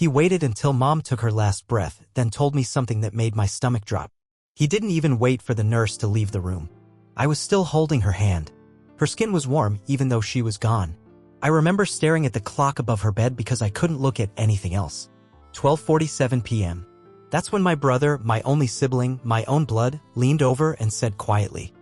He waited until Mom took her last breath, then told me something that made my stomach drop. He didn't even wait for the nurse to leave the room. I was still holding her hand. Her skin was warm even though she was gone. I remember staring at the clock above her bed because I couldn't look at anything else. 12:47 p.m. That's when my brother, my only sibling, my own blood, leaned over and said quietly,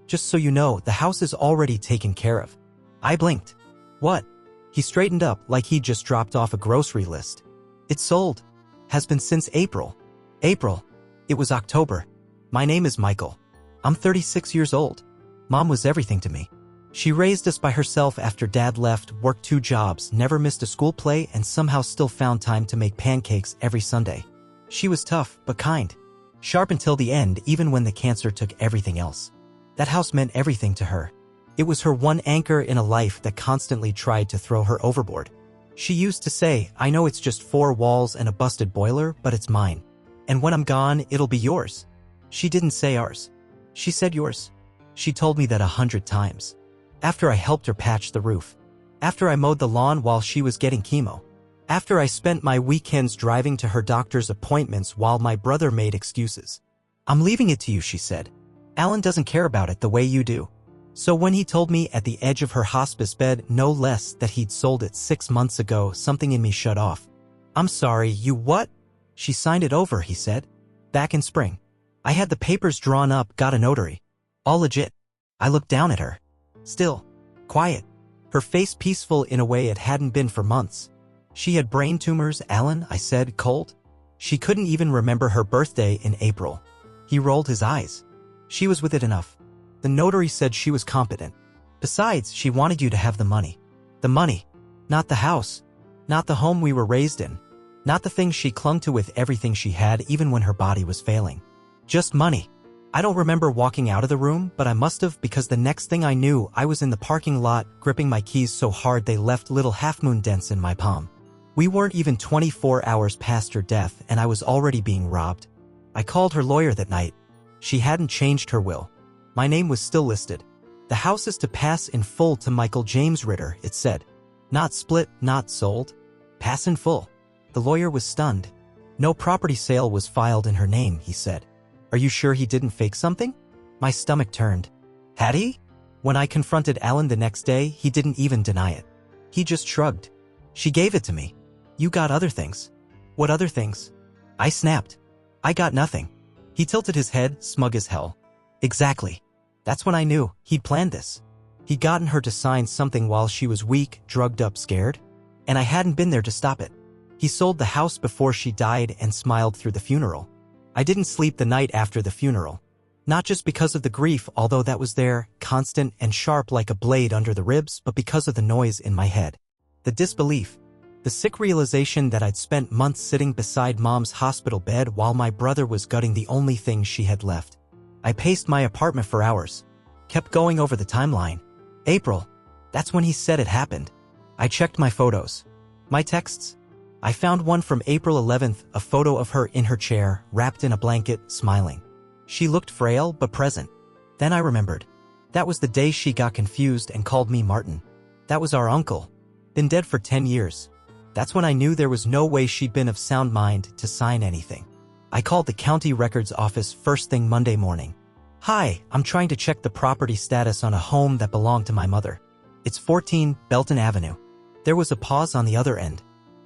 "Just so you know, the house is already taken care of." I blinked. "What?" He straightened up like he'd just dropped off a grocery list. "It's sold. Has been since April." April. It was October. My name is Michael. I'm 36 years old. Mom was everything to me. She raised us by herself after Dad left, worked 2 jobs, never missed a school play, and somehow still found time to make pancakes every Sunday. She was tough, but kind. Sharp until the end, even when the cancer took everything else. That house meant everything to her. It was her one anchor in a life that constantly tried to throw her overboard. She used to say, "I know it's just 4 walls and a busted boiler, but it's mine. And when I'm gone, it'll be yours." She didn't say ours. She said yours. She told me that 100 times. After I helped her patch the roof. After I mowed the lawn while she was getting chemo. After I spent my weekends driving to her doctor's appointments while my brother made excuses. "I'm leaving it to you," she said. "Alan doesn't care about it the way you do." So when he told me at the edge of her hospice bed, no less, that he'd sold it 6 months ago, something in me shut off. "I'm sorry, you what?" "She signed it over," he said. "Back in spring. I had the papers drawn up, got a notary. All legit." I looked down at her. Still. Quiet. Her face peaceful in a way it hadn't been for months. "She had brain tumors, Alan," I said, cold. She couldn't even remember her birthday in April. He rolled his eyes. "She was with it enough. The notary said she was competent. Besides, she wanted you to have the money." The money. Not the house. Not the home we were raised in. Not the things she clung to with everything she had, even when her body was failing. Just money. I don't remember walking out of the room, but I must have, because the next thing I knew, I was in the parking lot, gripping my keys so hard they left little half-moon dents in my palm. We weren't even 24 hours past her death, and I was already being robbed. I called her lawyer that night. She hadn't changed her will. My name was still listed. "The house is to pass in full to Michael James Ritter," it said. "Not split, not sold. Pass in full." The lawyer was stunned. "No property sale was filed in her name," he said. "Are you sure he didn't fake something?" My stomach turned. Had he? When I confronted Alan the next day, he didn't even deny it. He just shrugged. "She gave it to me. You got other things." "What other things?" I snapped. "I got nothing." He tilted his head, smug as hell. "Exactly. That's when I knew he'd planned this. He'd gotten her to sign something while she was weak, drugged up, scared. And I hadn't been there to stop it. He sold the house before she died and smiled through the funeral. I didn't sleep the night after the funeral. Not just because of the grief, although that was there, constant and sharp like a blade under the ribs, but because of the noise in my head. The disbelief. The sick realization that I'd spent months sitting beside Mom's hospital bed while my brother was gutting the only thing she had left. I paced my apartment for hours. Kept going over the timeline. April. That's when he said it happened. I checked my photos. My texts. I found one from April 11th, a photo of her in her chair, wrapped in a blanket, smiling. She looked frail but present. Then I remembered. That was the day she got confused and called me Martin. That was our uncle. Been dead for 10 years. That's when I knew there was no way she'd been of sound mind to sign anything. I called the county records office first thing Monday morning. "Hi, I'm trying to check the property status on a home that belonged to my mother. It's 14 Belton Avenue." There was a pause on the other end.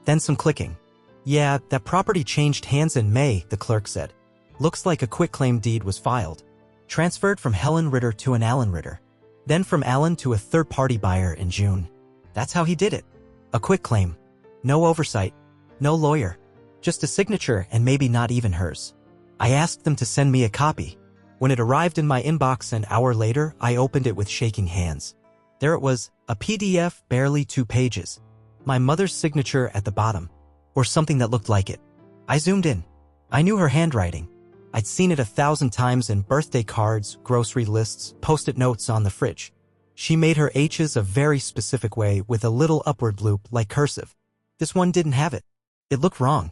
Then some clicking. "Yeah, that property changed hands in May," the clerk said. "Looks like a quitclaim deed was filed. Transferred from Helen Ritter to an Alan Ritter. Then from Alan to a third-party buyer in June. That's how he did it. A quitclaim. No oversight. No lawyer. Just a signature, and maybe not even hers." I asked them to send me a copy. When it arrived in my inbox an hour later, I opened it with shaking hands. There it was, a PDF, barely 2 pages. My mother's signature at the bottom. Or something that looked like it. I zoomed in. I knew her handwriting. I'd seen it 1,000 times in birthday cards, grocery lists, post-it notes on the fridge. She made her H's a very specific way with a little upward loop like cursive. This one didn't have it. It looked wrong.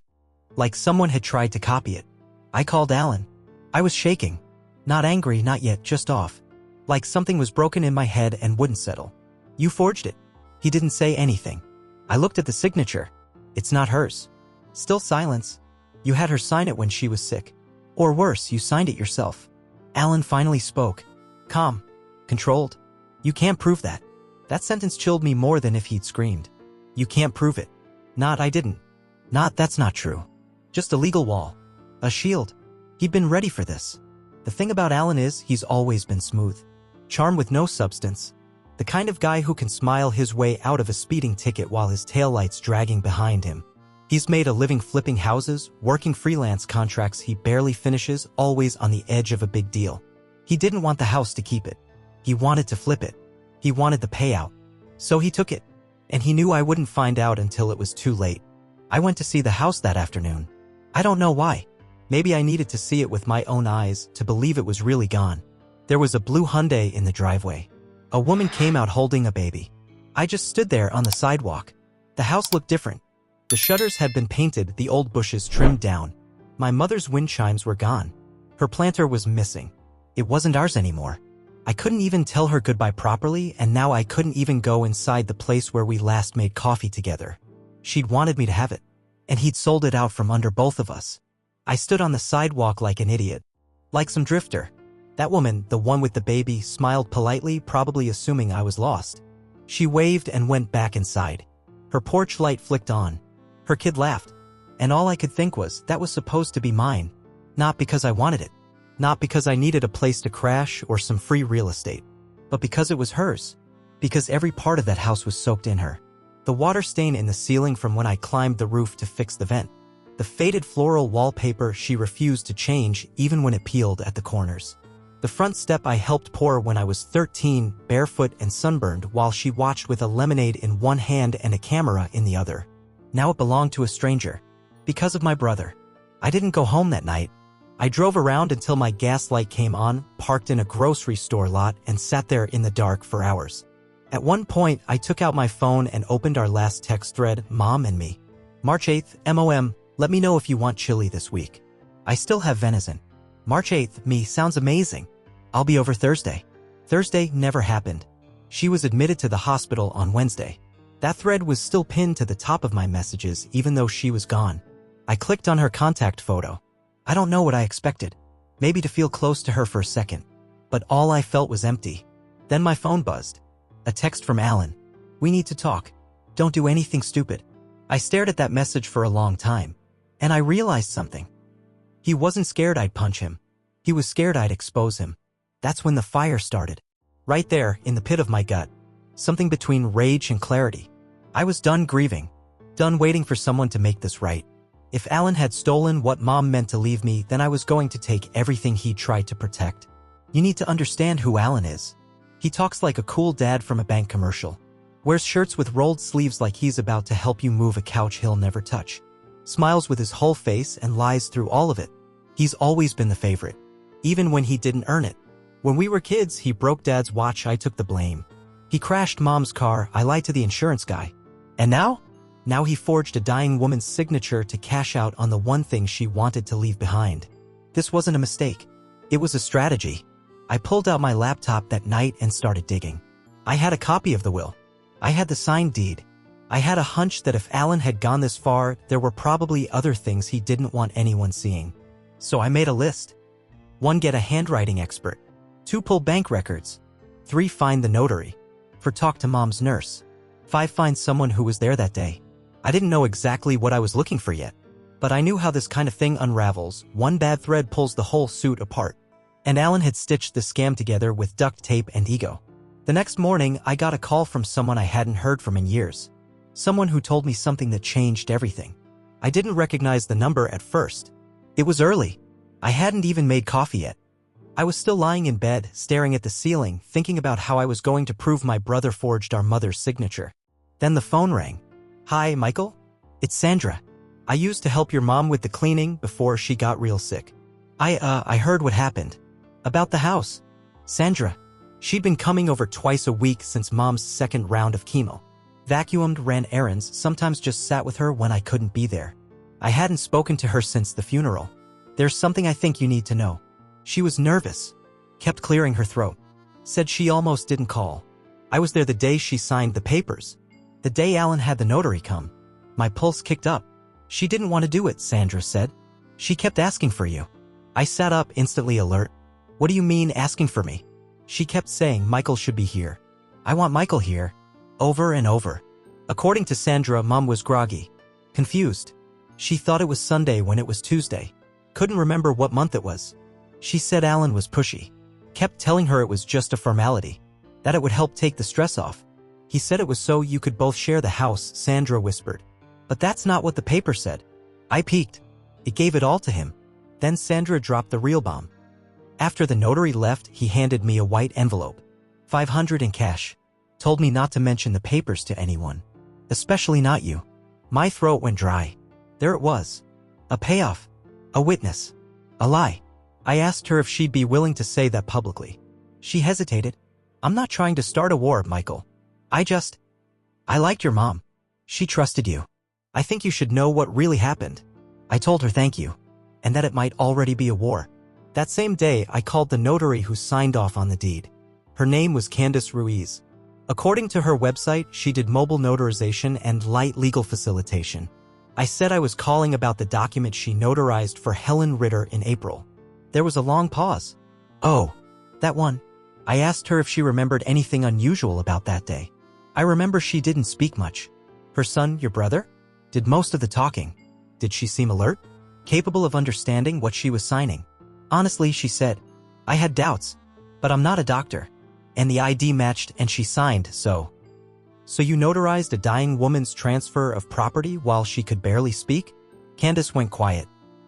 Like someone had tried to copy it. I called Alan. I was shaking. Not angry, not yet, just off. Like something was broken in my head and wouldn't settle. "You forged it." He didn't say anything. I looked at the signature. It's not hers. Still silence. You had her sign it when she was sick. Or worse, you signed it yourself. Alan finally spoke. Calm. Controlled. You can't prove that. That sentence chilled me more than if he'd screamed. You can't prove it. Not I didn't. Not that's not true. Just a legal wall. A shield. He'd been ready for this. The thing about Alan is he's always been smooth. Charm with no substance. The kind of guy who can smile his way out of a speeding ticket while his taillight's dragging behind him. He's made a living flipping houses, working freelance contracts he barely finishes, always on the edge of a big deal. He didn't want the house to keep it. He wanted to flip it. He wanted the payout. So he took it. And he knew I wouldn't find out until it was too late. I went to see the house that afternoon. I don't know why. Maybe I needed to see it with my own eyes to believe it was really gone. There was a blue Hyundai in the driveway. A woman came out holding a baby. I just stood there on the sidewalk. The house looked different. The shutters had been painted, the old bushes trimmed down. My mother's wind chimes were gone. Her planter was missing. It wasn't ours anymore. I couldn't even tell her goodbye properly, and now I couldn't even go inside the place where we last made coffee together. She'd wanted me to have it, and he'd sold it out from under both of us. I stood on the sidewalk like an idiot. Like some drifter. That woman, the one with the baby, smiled politely, probably assuming I was lost. She waved and went back inside. Her porch light flicked on. Her kid laughed. And all I could think was, that was supposed to be mine. Not because I wanted it. Not because I needed a place to crash or some free real estate. But because it was hers. Because every part of that house was soaked in her. The water stain in the ceiling from when I climbed the roof to fix the vent. The faded floral wallpaper she refused to change even when it peeled at the corners. The front step I helped pour when I was 13, barefoot and sunburned while she watched with a lemonade in one hand and a camera in the other. Now it belonged to a stranger. Because of my brother. I didn't go home that night. I drove around until my gas light came on, parked in a grocery store lot, and sat there in the dark for hours. At one point, I took out my phone and opened our last text thread, Mom and me. March 8th, MOM, let me know if you want chili this week. I still have venison. March 8th, me, sounds amazing. I'll be over Thursday. Thursday never happened. She was admitted to the hospital on Wednesday. That thread was still pinned to the top of my messages even though she was gone. I clicked on her contact photo. I don't know what I expected. Maybe to feel close to her for a second. But all I felt was empty. Then my phone buzzed. A text from Alan. We need to talk. Don't do anything stupid. I stared at that message for a long time. And I realized something. He wasn't scared I'd punch him. He was scared I'd expose him. That's when the fire started. Right there, in the pit of my gut. Something between rage and clarity. I was done grieving. Done waiting for someone to make this right. If Alan had stolen what Mom meant to leave me, then I was going to take everything he tried to protect. You need to understand who Alan is. He talks like a cool dad from a bank commercial. Wears shirts with rolled sleeves like he's about to help you move a couch he'll never touch. Smiles with his whole face and lies through all of it. He's always been the favorite. Even when he didn't earn it. When we were kids, he broke Dad's watch, I took the blame. He crashed Mom's car, I lied to the insurance guy. And now? Now he forged a dying woman's signature to cash out on the one thing she wanted to leave behind. This wasn't a mistake. It was a strategy. I pulled out my laptop that night and started digging. I had a copy of the will. I had the signed deed. I had a hunch that if Alan had gone this far, there were probably other things he didn't want anyone seeing. So I made a list. 1. Get a handwriting expert. 2. Pull bank records. 3. Find the notary. 4. Talk to Mom's nurse. 5. Find someone who was there that day. I didn't know exactly what I was looking for yet, but I knew how this kind of thing unravels. One bad thread pulls the whole suit apart. And Alan had stitched the scam together with duct tape and ego. The next morning, I got a call from someone I hadn't heard from in years. Someone who told me something that changed everything. I didn't recognize the number at first. It was early. I hadn't even made coffee yet. I was still lying in bed, staring at the ceiling, thinking about how I was going to prove my brother forged our mother's signature. Then the phone rang. Hi, Michael? It's Sandra. I used to help your mom with the cleaning before she got real sick. I heard what happened. About the house. Sandra. She'd been coming over twice a week since Mom's second round of chemo. Vacuumed, ran errands, sometimes just sat with her when I couldn't be there. I hadn't spoken to her since the funeral. There's something I think you need to know. She was nervous. Kept clearing her throat. Said she almost didn't call. I was there the day she signed the papers. The day Alan had the notary come. My pulse kicked up. She didn't want to do it, Sandra said. She kept asking for you. I sat up, instantly alert. What do you mean asking for me? She kept saying Michael should be here. I want Michael here. Over and over. According to Sandra, Mom was groggy. Confused. She thought it was Sunday when it was Tuesday. Couldn't remember what month it was. She said Alan was pushy. Kept telling her it was just a formality. That it would help take the stress off. He said it was so you could both share the house, Sandra whispered. But that's not what the paper said. I peeked. It gave it all to him. Then Sandra dropped the real bomb. After the notary left, he handed me a white envelope. $500 in cash. Told me not to mention the papers to anyone. Especially not you. My throat went dry. There it was. A payoff. A witness. A lie. I asked her if she'd be willing to say that publicly. She hesitated. I'm not trying to start a war, Michael. I liked your mom. She trusted you. I think you should know what really happened. I told her thank you. And that it might already be a war. That same day, I called the notary who signed off on the deed. Her name was Candace Ruiz. According to her website, she did mobile notarization and light legal facilitation. I said I was calling about the document she notarized for Helen Ritter in April. There was a long pause. Oh, that one. I asked her if she remembered anything unusual about that day. I remember she didn't speak much. Her son, your brother, did most of the talking. Did she seem alert? Capable of understanding what she was signing? Honestly, she said, I had doubts, but I'm not a doctor. And the ID matched and she signed, so you notarized a dying woman's transfer of property while she could barely speak? Candace went quiet,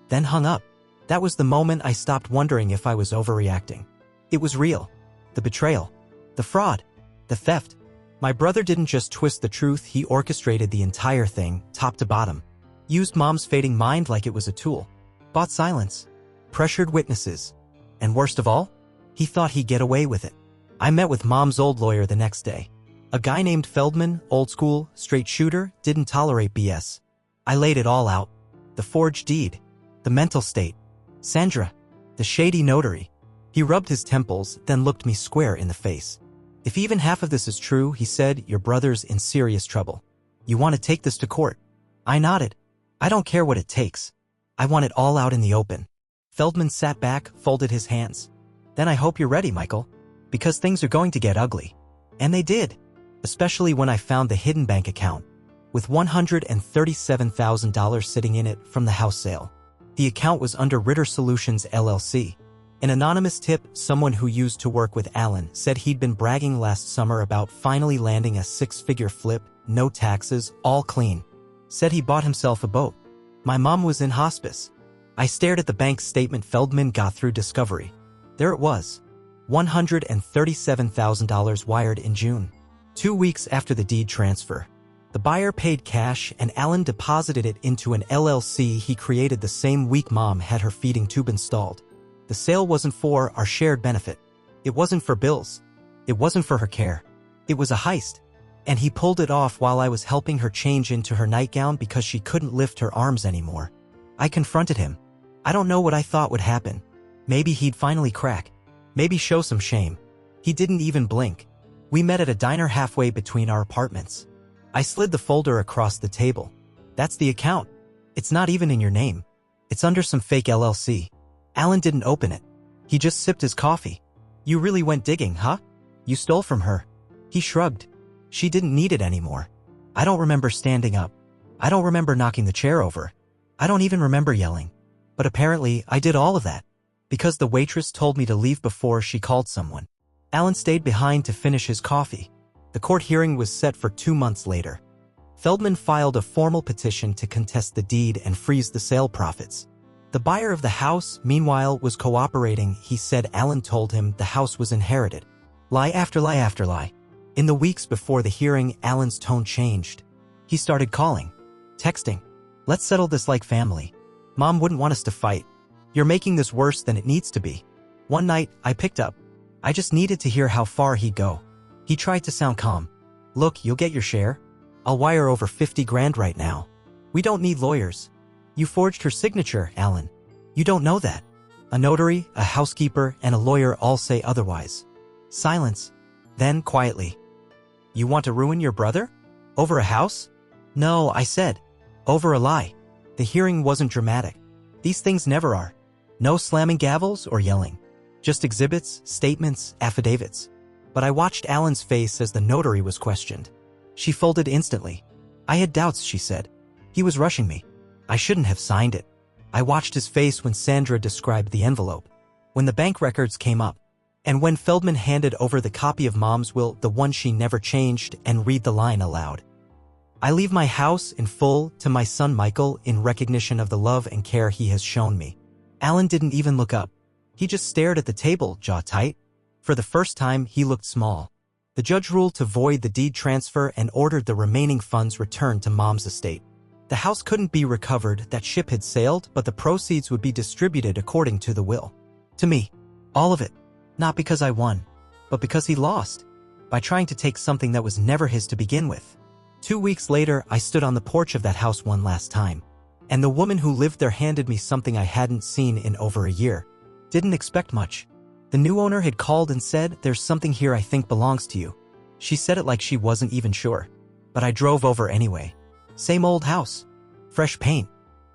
then hung up. That was the moment I stopped wondering if I was overreacting. It was real. The betrayal. The fraud. The theft. My brother didn't just twist the truth, he orchestrated the entire thing, top to bottom. Used Mom's fading mind like it was a tool. Bought silence. Pressured witnesses. And worst of all, he thought he'd get away with it. I met with Mom's old lawyer the next day. A guy named Feldman, old school, straight shooter, didn't tolerate BS. I laid it all out. The forged deed. The mental state. Sandra. The shady notary. He rubbed his temples, then looked me square in the face. If even half of this is true, he said, your brother's in serious trouble. You want to take this to court? I nodded. I don't care what it takes. I want it all out in the open. Feldman sat back, folded his hands. Then I hope you're ready, Michael. Because things are going to get ugly. And they did. Especially when I found the hidden bank account. With $137,000 sitting in it from the house sale. The account was under Ritter Solutions LLC. An anonymous tip, someone who used to work with Alan, said he'd been bragging last summer about finally landing a six-figure flip, no taxes, all clean. Said he bought himself a boat. My mom was in hospice. I stared at the bank statement Feldman got through Discovery. There it was. $137,000 wired in June. 2 weeks after the deed transfer. The buyer paid cash and Alan deposited it into an LLC he created the same week Mom had her feeding tube installed. The sale wasn't for our shared benefit. It wasn't for bills. It wasn't for her care. It was a heist. And he pulled it off while I was helping her change into her nightgown because she couldn't lift her arms anymore. I confronted him. I don't know what I thought would happen. Maybe he'd finally crack. Maybe show some shame. He didn't even blink. We met at a diner halfway between our apartments. I slid the folder across the table. That's the account. It's not even in your name. It's under some fake LLC. Alan didn't open it. He just sipped his coffee. You really went digging, huh? You stole from her. He shrugged. She didn't need it anymore. I don't remember standing up. I don't remember knocking the chair over. I don't even remember yelling. But apparently, I did all of that. Because the waitress told me to leave before she called someone. Alan stayed behind to finish his coffee. The court hearing was set for 2 months later. Feldman filed a formal petition to contest the deed and freeze the sale profits. The buyer of the house, meanwhile, was cooperating. He said Alan told him the house was inherited. Lie after lie after lie. In the weeks before the hearing, Alan's tone changed. He started calling. Texting. Let's settle this like family. Mom wouldn't want us to fight. You're making this worse than it needs to be. One night, I picked up. I just needed to hear how far he'd go. He tried to sound calm. Look, you'll get your share. I'll wire over 50 grand right now. We don't need lawyers. You forged her signature, Alan. You don't know that. A notary, a housekeeper, and a lawyer all say otherwise. Silence. Then, quietly. You want to ruin your brother? Over a house? No, I said. Over a lie. The hearing wasn't dramatic. These things never are. No slamming gavels or yelling. Just exhibits, statements, affidavits. But I watched Alan's face as the notary was questioned. She folded instantly. I had doubts, she said. He was rushing me. I shouldn't have signed it. I watched his face when Sandra described the envelope, when the bank records came up, and when Feldman handed over the copy of Mom's will, the one she never changed, and read the line aloud. I leave my house in full to my son Michael in recognition of the love and care he has shown me. Alan didn't even look up. He just stared at the table, jaw tight. For the first time, he looked small. The judge ruled to void the deed transfer and ordered the remaining funds returned to Mom's estate. The house couldn't be recovered, that ship had sailed, but the proceeds would be distributed according to the will. To me. All of it. Not because I won, but because he lost, by trying to take something that was never his to begin with. 2 weeks later, I stood on the porch of that house one last time, and the woman who lived there handed me something I hadn't seen in over a year. Didn't expect much. The new owner had called and said, "There's something here I think belongs to you." She said it like she wasn't even sure. But I drove over anyway. Same old house. Fresh paint.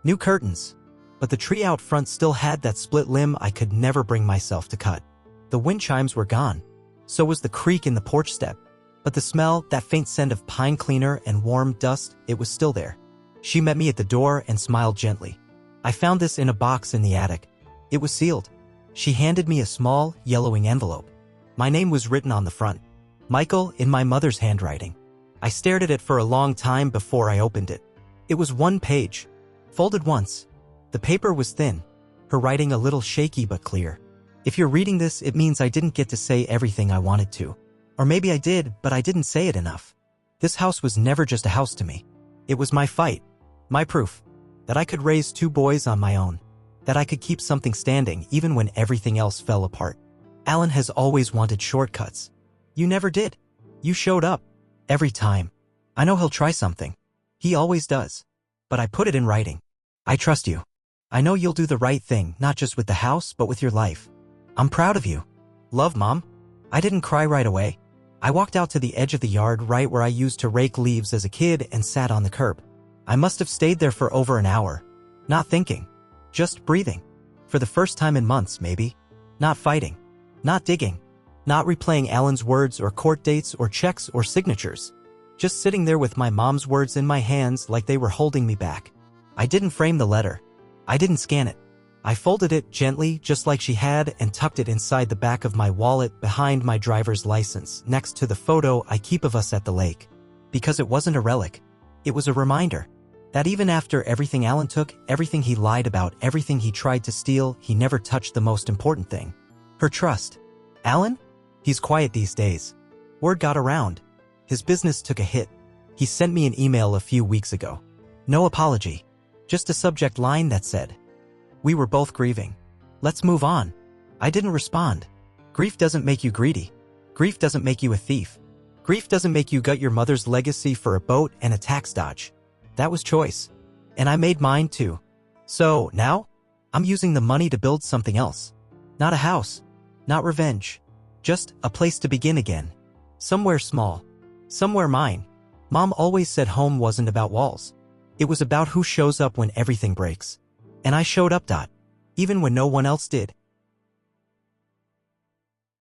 New curtains. But the tree out front still had that split limb I could never bring myself to cut. The wind chimes were gone. So was the creak in the porch step. But the smell, that faint scent of pine cleaner and warm dust, it was still there. She met me at the door and smiled gently. "I found this in a box in the attic. It was sealed." She handed me a small, yellowing envelope. My name was written on the front. Michael, in my mother's handwriting. I stared at it for a long time before I opened it. It was one page. Folded once. The paper was thin. Her writing a little shaky but clear. If you're reading this, it means I didn't get to say everything I wanted to. Or maybe I did, but I didn't say it enough. This house was never just a house to me. It was my fight. My proof. That I could raise 2 boys on my own. That I could keep something standing even when everything else fell apart. Alan has always wanted shortcuts. You never did. You showed up. Every time. I know he'll try something. He always does. But I put it in writing. I trust you. I know you'll do the right thing, not just with the house, but with your life. I'm proud of you. Love, Mom. I didn't cry right away. I walked out to the edge of the yard right where I used to rake leaves as a kid and sat on the curb. I must have stayed there for over an hour. Not thinking. Just breathing. For the first time in months, maybe. Not fighting. Not digging. Not replaying Alan's words or court dates or checks or signatures. Just sitting there with my mom's words in my hands like they were holding me back. I didn't frame the letter. I didn't scan it. I folded it gently, just like she had, and tucked it inside the back of my wallet behind my driver's license, next to the photo I keep of us at the lake. Because it wasn't a relic. It was a reminder. That even after everything Alan took, everything he lied about, everything he tried to steal, he never touched the most important thing. Her trust. Alan? He's quiet these days. Word got around. His business took a hit. He sent me an email a few weeks ago. No apology. Just a subject line that said, "We were both grieving. Let's move on." I didn't respond. Grief doesn't make you greedy. Grief doesn't make you a thief. Grief doesn't make you gut your mother's legacy for a boat and a tax dodge. That was choice. And I made mine too. So, now? I'm using the money to build something else. Not a house. Not revenge. Just a place to begin again. Somewhere small. Somewhere mine. Mom always said home wasn't about walls. It was about who shows up when everything breaks. And I showed up. Even when no one else did.